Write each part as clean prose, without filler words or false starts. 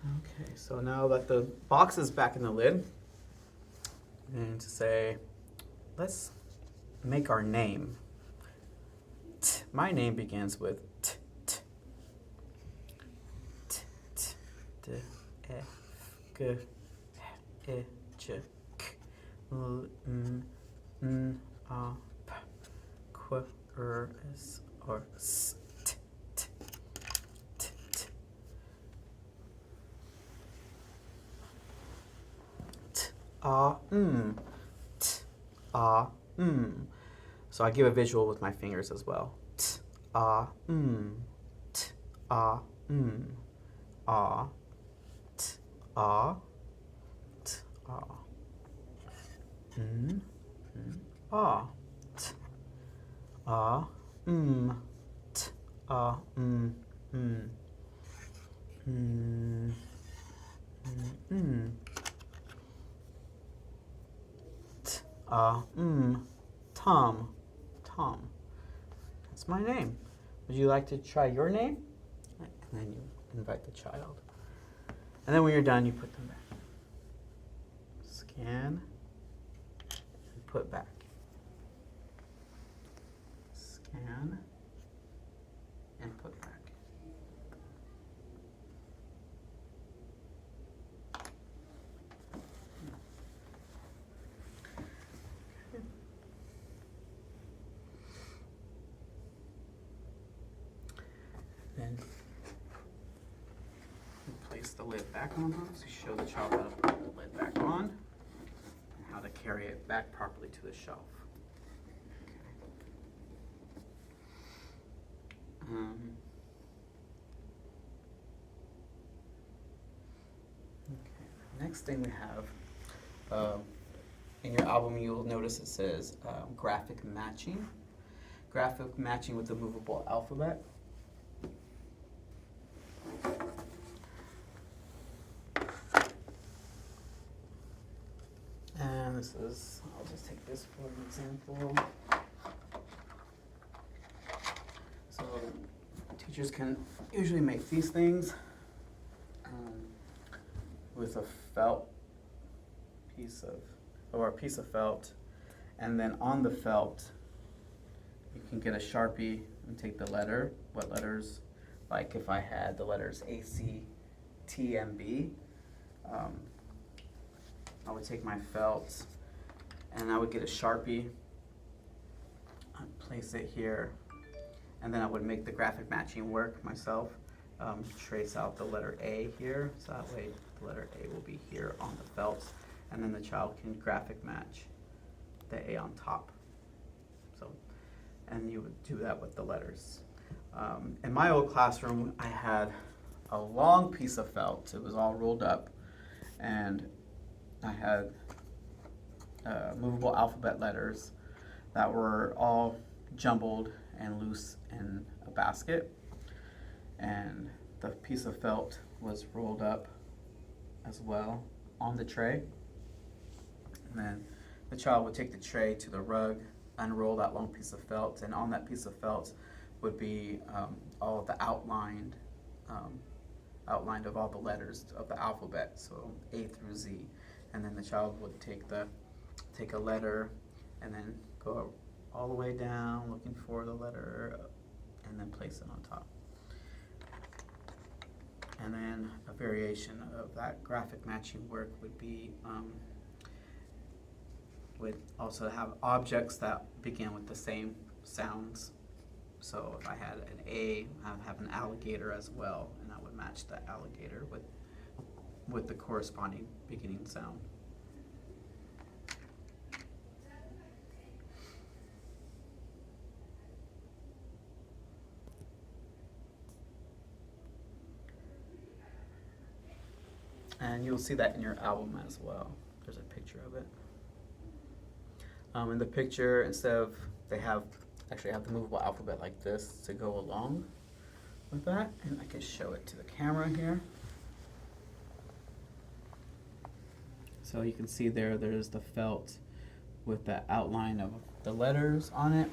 Okay, so now that the box is back in the lid, I'm going to say, let's make our name. My name begins with t, t, t, t, d, e, f, g, h, I, j, k, l, m, n, a, p, q, r, s, or s, t, t, t, t. T, So I give a visual with my fingers as well. T, t, ah, t, ah, t, ah, ah, t, ah, t, ah, t, Tom, Tom. That's my name. Would you like to try your name? And then you invite the child. And then when you're done, you put them back. Scan and put back. Scan and put back. Then you place the lid back on those. You show the child how to put the lid back on and how to carry it back properly to the shelf. Okay. Next thing we have, in your album you'll notice it says graphic matching. Graphic matching with the movable alphabet. And this is, I'll just take this for an example. So teachers can usually make these things with a felt piece of, or a piece of felt, and then on the felt you can get a Sharpie and take the letter, what letters, like if I had the letters A, C, T, and B, I would take my felt and I would get a Sharpie, I'd place it here, and then I would make the graphic matching work myself. Trace out the letter A here, so that way the letter A will be here on the felt, and then the child can graphic match the A on top. So, and you would do that with the letters. In my old classroom, I had a long piece of felt. It was all rolled up, and I had movable alphabet letters that were all jumbled and loose in a basket, and the piece of felt was rolled up as well on the tray. And then the child would take the tray to the rug, unroll that long piece of felt, and on that piece of felt would be all of the outlined of all the letters of the alphabet, so A through Z. And then the child would take a letter and then go all the way down looking for the letter and then place it on top. And then a variation of that graphic matching work would be, would also have objects that begin with the same sounds. So if I had an A, I'd have an alligator as well, and I would match the alligator with the corresponding beginning sound. And you'll see that in your album as well. There's a picture of it. In the picture, instead of, they actually have the movable alphabet like this to go along with that. And I can show it to the camera here. So you can see there's the felt with the outline of the letters on it,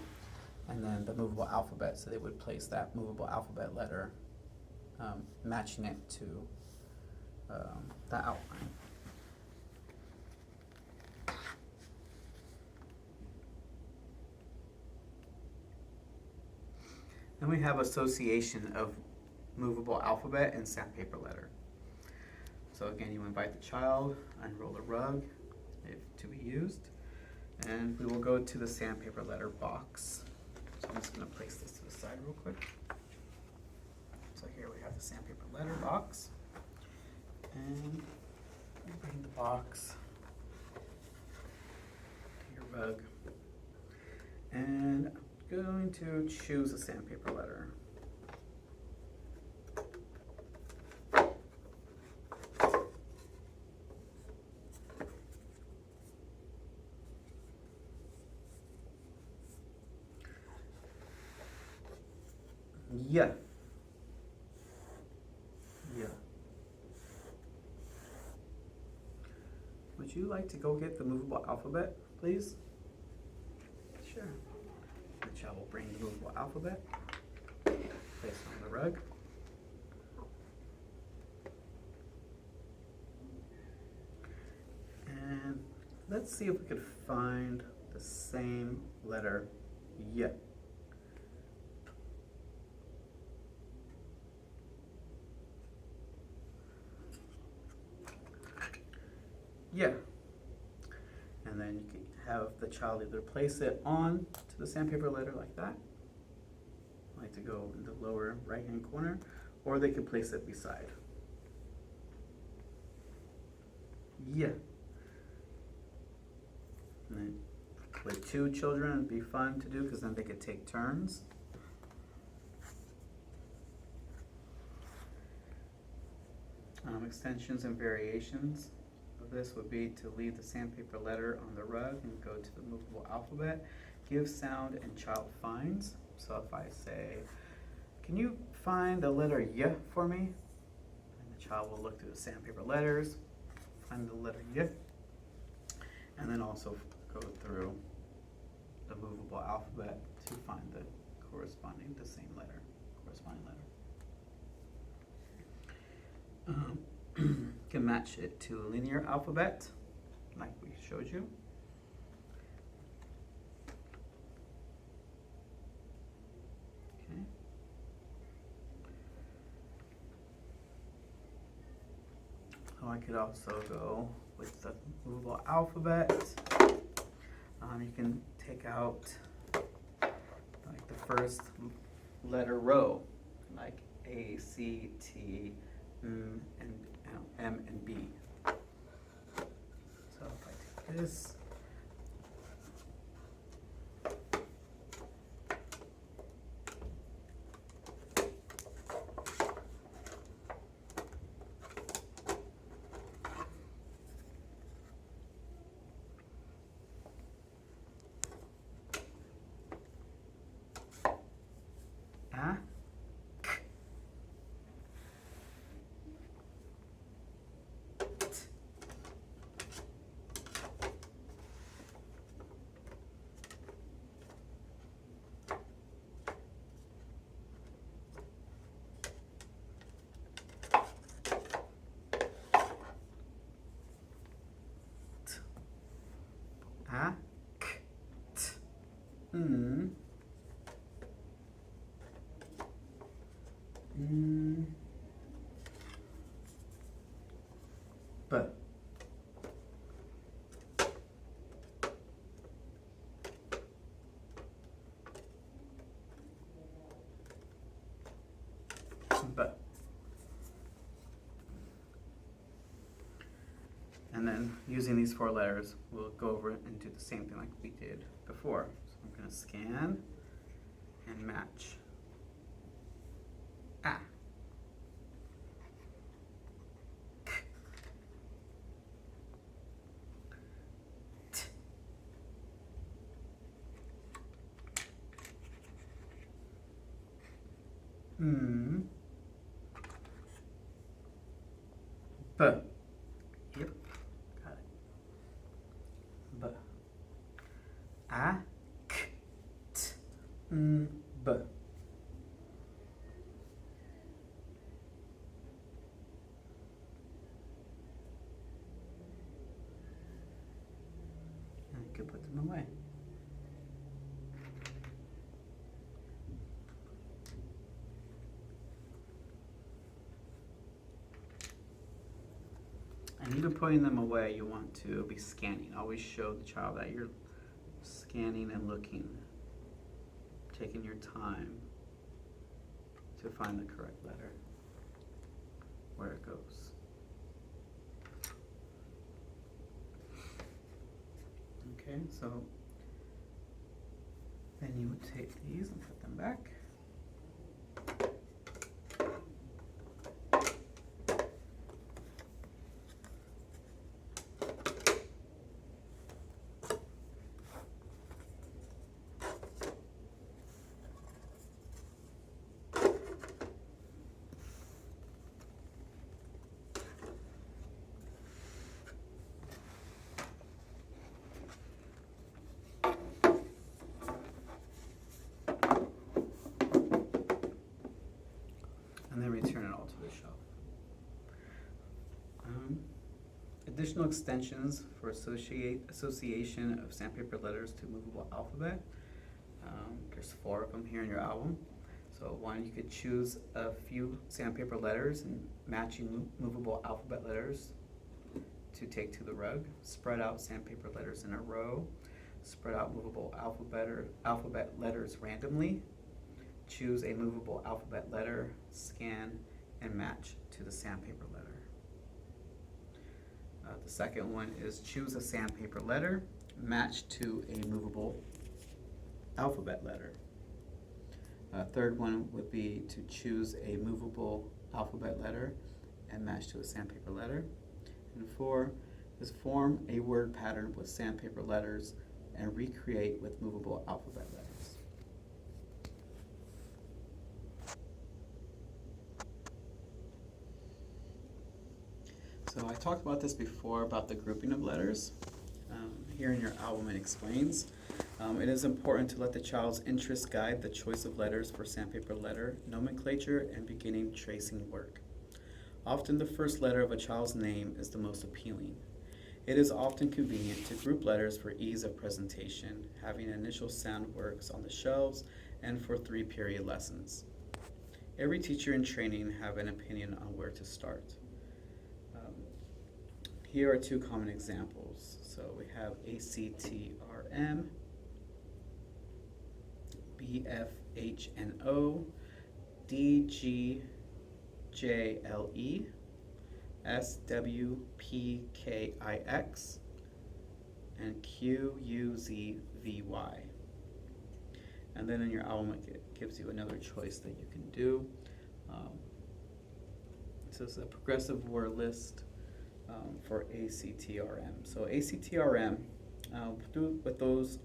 and then the movable alphabet. So they would place that movable alphabet letter, matching it to the outline. Then we have association of movable alphabet and sandpaper letter. So again, you invite the child, unroll the rug if to be used, and we will go to the sandpaper letter box. So I'm just going to place this to the side real quick. So here we have the sandpaper letter box, and bring the box to your rug, and I'm going to choose a sandpaper letter. Yeah. Yeah. Would you like to go get the movable alphabet, please? Sure. The child will bring the movable alphabet, place it on the rug. And let's see if we could find the same letter Y. Yeah. And then you can have the child either place it on to the sandpaper letter like that. I like to go in the lower right hand corner, or they can place it beside. Yeah. And then with two children, it'd be fun to do because then they could take turns. Extensions and variations of this would be to leave the sandpaper letter on the rug and go to the movable alphabet. Give sound and child finds. So if I say, can you find the letter Y for me? And the child will look through the sandpaper letters, find the letter Y, and then also go through the movable alphabet to find the corresponding letter. Can match it to a linear alphabet, like we showed you. Okay. Oh, I could also go with the movable alphabet. You can take out like the first letter row, like A, C, T, and M and B. So if I take this, A, K, A, K, T, B. B. And then using these four letters, we'll go over it and do the same thing like we did before. So I'm going to scan and match. A. K. T. B. Yep, got it. B. A, K, T, B. them away. And even putting them away, you want to be scanning. Always show the child that you're scanning and looking, taking your time to find the correct letter, where it goes. Okay, so then you would take these and put them back. And then return it all to the shelf. Additional extensions for association of sandpaper letters to movable alphabet. There's 4 of them here in your album. So one, you could choose a few sandpaper letters and matching movable alphabet letters to take to the rug. Spread out sandpaper letters in a row. Spread out movable alphabet letters randomly. Choose a movable alphabet letter, scan, and match to the sandpaper letter. The second one is choose a sandpaper letter, match to a movable alphabet letter. Third one would be to choose a movable alphabet letter and match to a sandpaper letter. And 4 is form a word pattern with sandpaper letters and recreate with movable alphabet letters. So I talked about this before about the grouping of letters. Here in your album it explains. It is important to let the child's interest guide the choice of letters for sandpaper letter nomenclature and beginning tracing work. Often the first letter of a child's name is the most appealing. It is often convenient to group letters for ease of presentation, having initial sound works on the shelves and for 3-period lessons. Every teacher in training have an opinion on where to start. Here are 2 common examples. So we have ACTRM, BFHNO, DGJLE, SWPKIX, and QUZVY. And then in your album it gives you another choice that you can do. So it's a progressive word list for ACTRM. So ACTRM, with those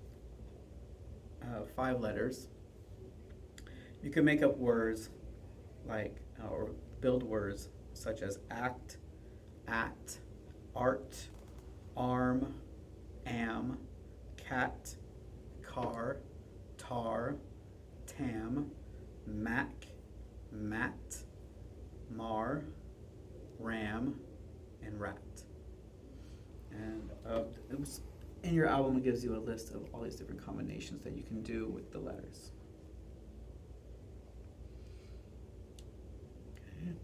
5 letters, you can make up words like, or build words such as act, at, art, arm, am, cat, car, tar, tam, mac, mat, mar, ram, and rat. And in your album it gives you a list of all these different combinations that you can do with the letters. Okay.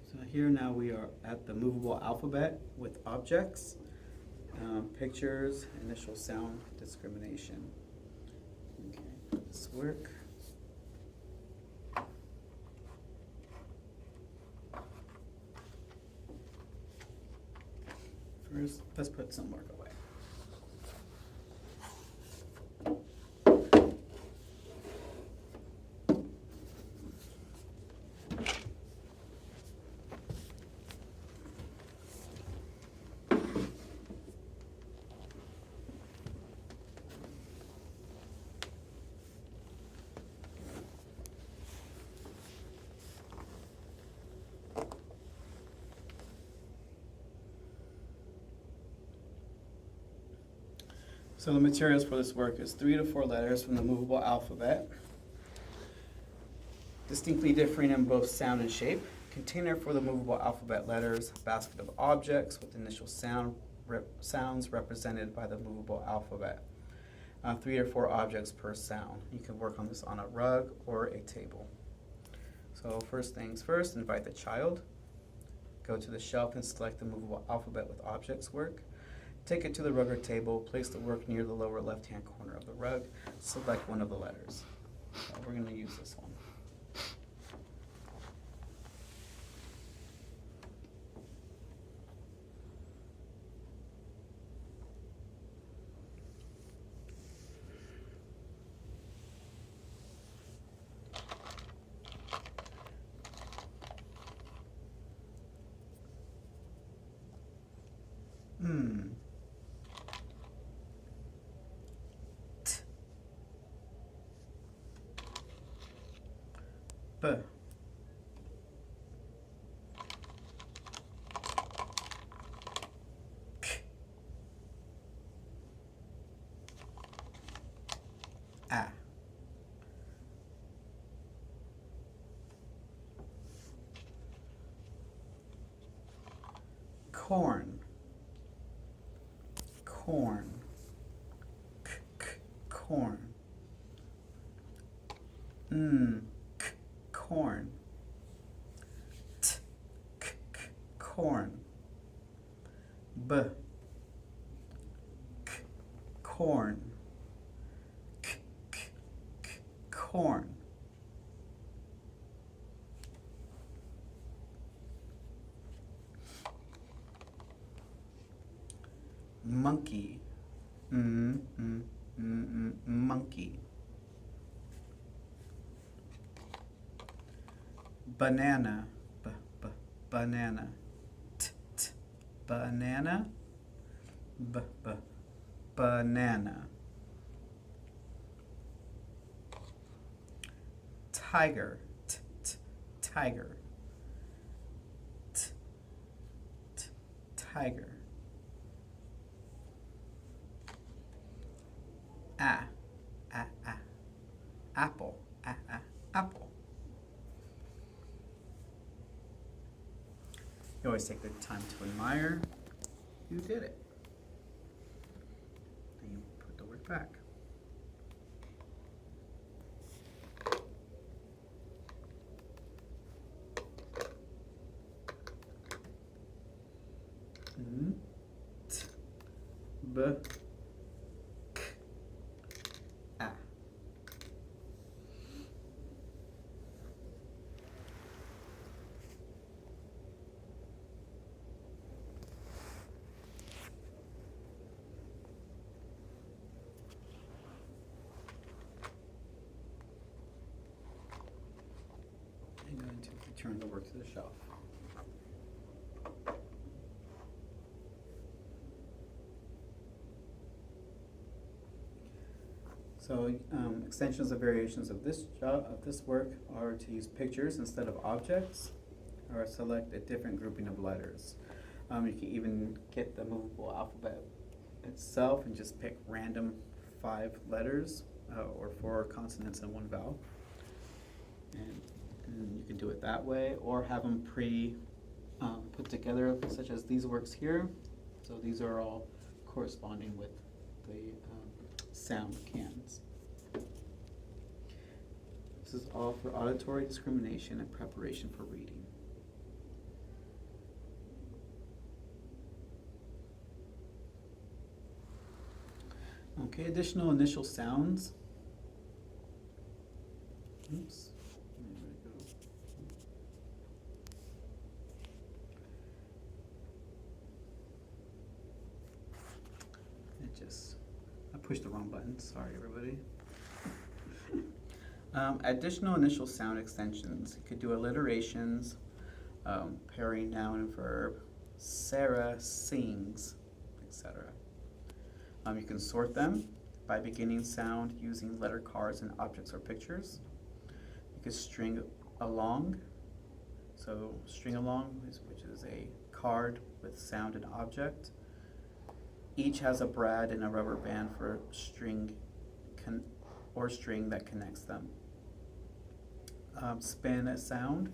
So here now we are at the movable alphabet with objects, pictures, initial sound discrimination. Okay, this work. First, let's put some work away. So the materials for this work is 3 to 4 letters from the movable alphabet, distinctly differing in both sound and shape. Container for the movable alphabet letters, basket of objects with initial sound sounds represented by the movable alphabet. 3 or 4 objects per sound. You can work on this on a rug or a table. So first things first, invite the child. Go to the shelf and select the movable alphabet with objects work. Take it to the rug or table, place the work near the lower left-hand corner of the rug, select one of the letters. So we're going to use this one. B. K. A. Corn. Corn. K, k, corn. K, corn. T, k, k, corn. B. K, corn. K, k, k, corn. Monkey. Monkey. Banana. Banana. Banana. Banana. Tiger. Tiger. Tiger. Apple. Apple. You always take the time to admire. You did it. And you put the work back. T, B, K, A. I'm going to return the work to the shelf. So extensions or variations of this work are to use pictures instead of objects, or select a different grouping of letters. You can even get the movable alphabet itself and just pick random 5 letters or 4 consonants and 1 vowel. And you can do it that way, or have them put together, such as these works here. So these are all corresponding with the sound cans. This is all for auditory discrimination and preparation for reading. Okay, additional initial sounds. Oops. There we go. I pushed the wrong button. Sorry, everybody. Additional initial sound extensions. You could do alliterations, pairing noun and verb, Sarah sings, etc. You can sort them by beginning sound using letter cards and objects or pictures. You could string along. So string along, which is a card with sound and object. Each has a brad and a rubber band for string that connects them. Spin a sound.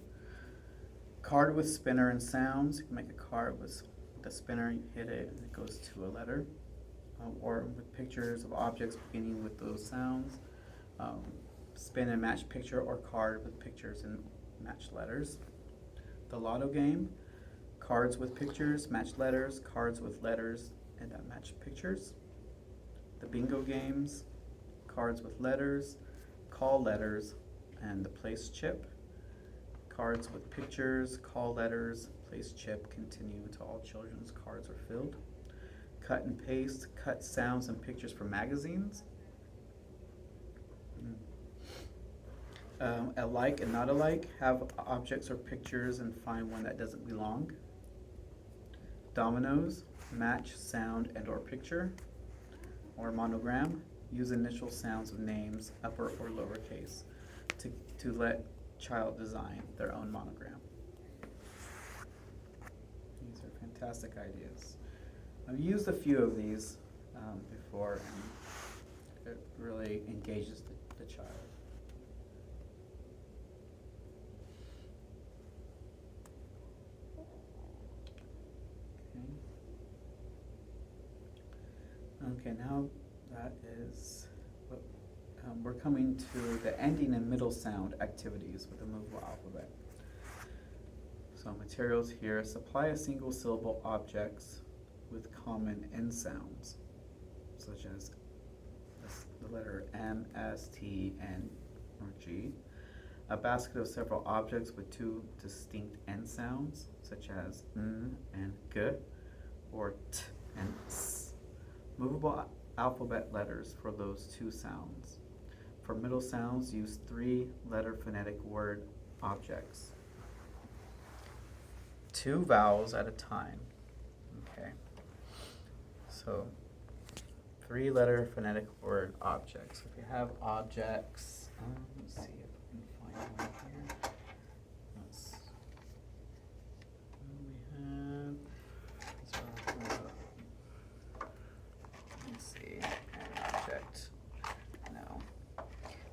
Card with spinner and sounds. You can make a card with the spinner, you hit it and it goes to a letter. Or with pictures of objects beginning with those sounds. Spin and match picture or card with pictures and matched letters. The lotto game, cards with pictures, matched letters, cards with letters and matched pictures. The bingo games, cards with letters, call letters, and the place chip. Cards with pictures, call letters, place chip, continue until all children's cards are filled. Cut and paste, cut sounds and pictures from magazines. Alike and not alike, have objects or pictures and find one that doesn't belong. Dominoes, match sound and or picture. Or monogram, use initial sounds of names, upper or lowercase, to let child design their own monogram. These are fantastic ideas. I've used a few of these before, and it really engages the child. Okay, now that is, we're coming to the ending and middle sound activities with the movable alphabet. So materials here, supply a single syllable objects with common end sounds, such as the letter M, S, T, N, or G. A basket of several objects with two distinct end sounds, such as N and G, or T and S. Movable alphabet letters for those two sounds. For middle sounds, use 3-letter phonetic word objects. 2 vowels at a time. Okay. So 3-letter phonetic word objects. If you have objects, let's see if I can find one here.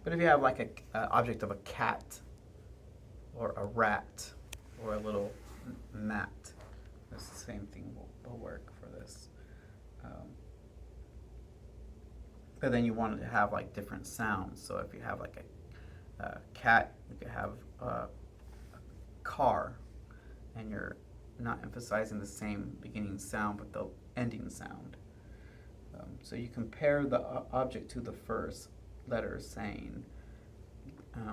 But if you have like a object of a cat or a rat or a little mat, it's the same thing will work for this. But then you want it to have like different sounds. So if you have like a cat, you could have a car, and you're not emphasizing the same beginning sound but the ending sound. So you compare the object to the first letter, saying,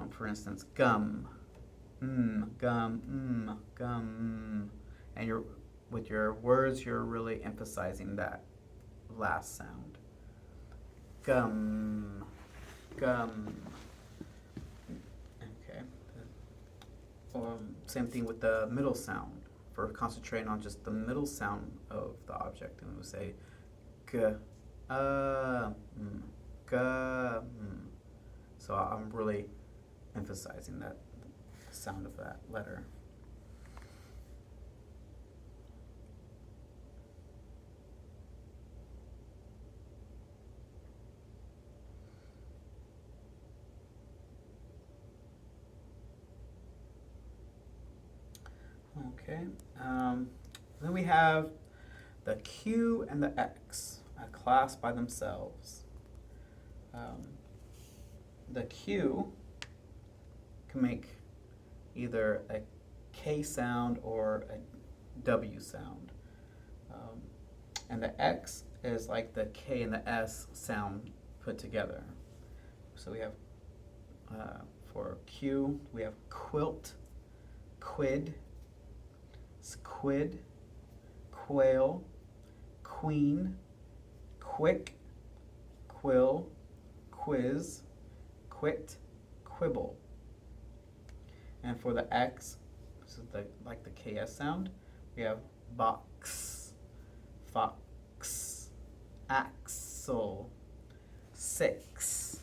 for instance, gum, gum, gum, and with your words, you're really emphasizing that last sound. Gum, gum. Okay. Same thing with the middle sound. For concentrating on just the middle sound of the object, and we'll say so I'm really emphasizing that sound of that letter. Okay. Then we have the Q and the X, a class by themselves. The Q can make either a K sound or a W sound. And the X is like the K and the S sound put together. So we have, for Q, we have quilt, quid, squid, quail, queen, quick, quill, quiz, quit, quibble. And for the X, this is like the KS sound, we have box, fox, axle, 6,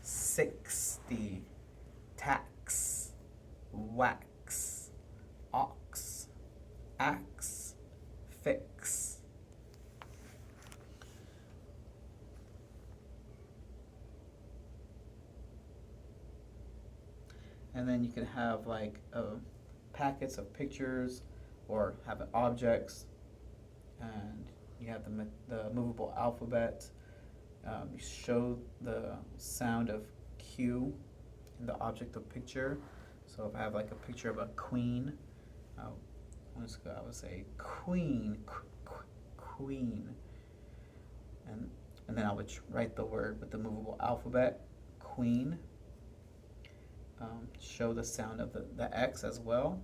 60, tax, wax, ox, axe, fix. And then you can have like packets of pictures or have objects, and you have the movable alphabet. You show the sound of Q in the object of picture. So if I have like a picture of a queen, I would say queen, queen, and then I would write the word with the movable alphabet, queen. Show the sound of the X as well.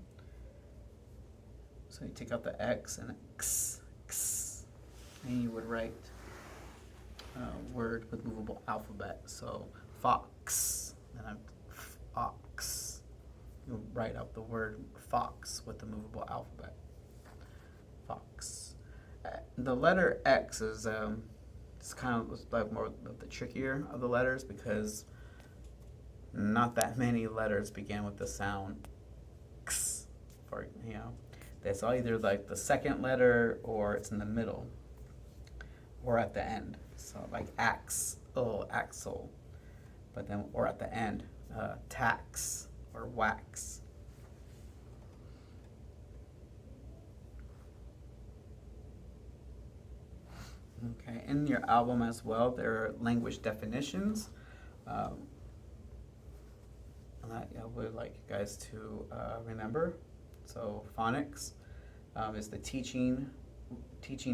So you take out the X and X, X, and you would write a word with movable alphabet. So fox, and I'm fox. You write out the word fox with the movable alphabet. Fox. The letter X is it's kind of like more of the trickier of the letters, because not that many letters begin with the sound X. For that's all either like the second letter, or it's in the middle, or at the end. So like axe, oh, axle, but then or at the end, tax or wax. Okay, in your album as well, there are language definitions. That I would like you guys to remember. So phonics is the teaching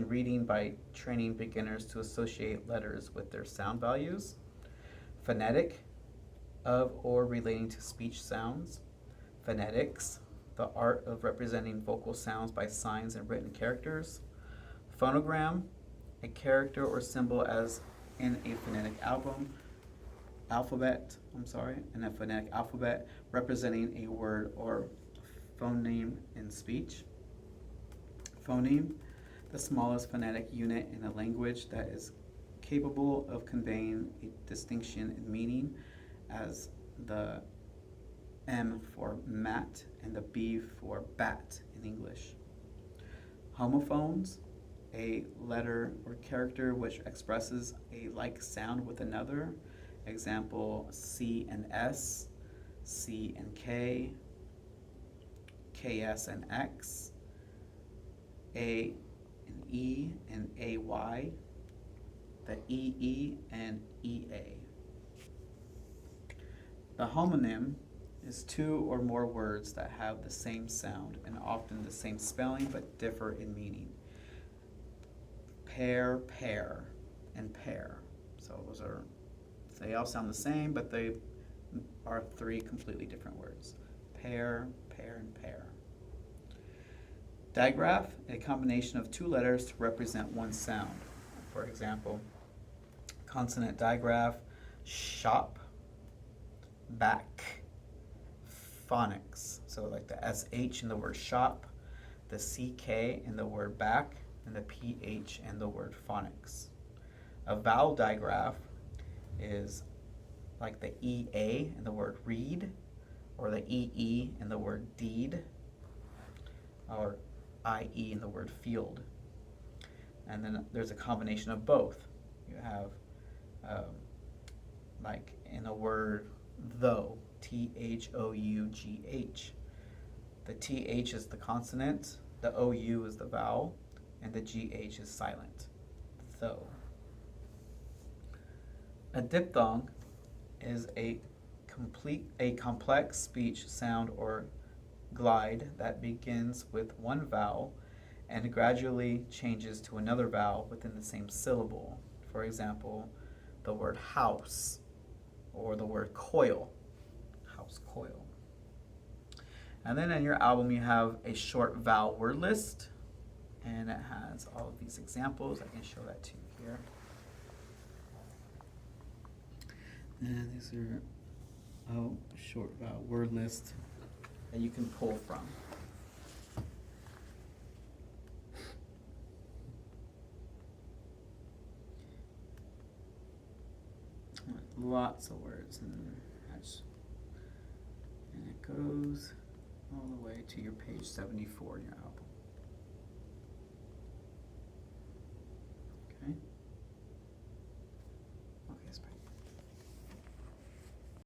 reading by training beginners to associate letters with their sound values. Phonetic, of or relating to speech sounds. Phonetics, the art of representing vocal sounds by signs and written characters. Phonogram, a character or symbol as in a phonetic alphabet, in a phonetic alphabet, representing a word or phoneme in speech. Phoneme, the smallest phonetic unit in a language that is capable of conveying a distinction in meaning, as the M for mat and the B for bat in English. Homophones, a letter or character which expresses a like sound with another. Example, C and S, C and K, KS and X, A and E and AY, the EE and EA. The homonym is two or more words that have the same sound and often the same spelling but differ in meaning. Pair, pair, and pair. So they all sound the same, but they are three completely different words. Pair, pair, and pair. Digraph, a combination of two letters to represent one sound. For example, consonant digraph, shop, back, phonics. So like the SH in the word shop, the CK in the word back, and the PH in the word phonics. A vowel digraph is like the EA in the word read, or the EE in the word deed, or IE in the word field. And then there's a combination of both. You have like in a word though, THOUGH. The TH is the consonant, the OU is the vowel, and the GH is silent, though. A diphthong is a complex speech sound or glide that begins with one vowel and gradually changes to another vowel within the same syllable. For example, the word house or the word coil, house coil. And then in your album you have a short vowel word list, and it has all of these examples. I can show that to you here. And these are short vowel word list that you can pull from. Lots of words, and it goes all the way to your page 74 in your album.